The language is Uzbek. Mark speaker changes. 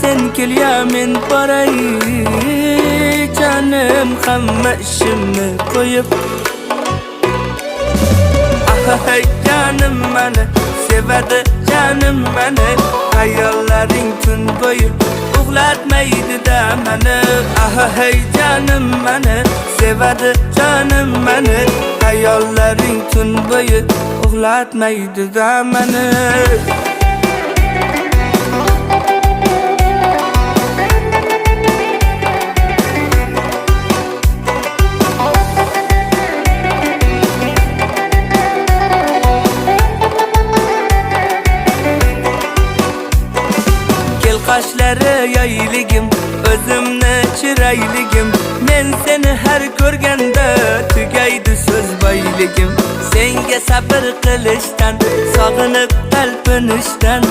Speaker 1: sen kelya men boray. Canım hamma ishimni qo'yib. Hey canım meni sevadi, canım meni. Hayollaring tun bo'yi uxlatmaydi-da meni. Hey canım meni sevadi, canım meni. Hayollaring tun bo'yi uxlatmaydi-da meni. Qoshlari yayligim, o'zimni chirayligim. Men seni har ko'rganda tugaydi so'z boyligim. Senga sabr qilishdan, sog'inib talpinishdan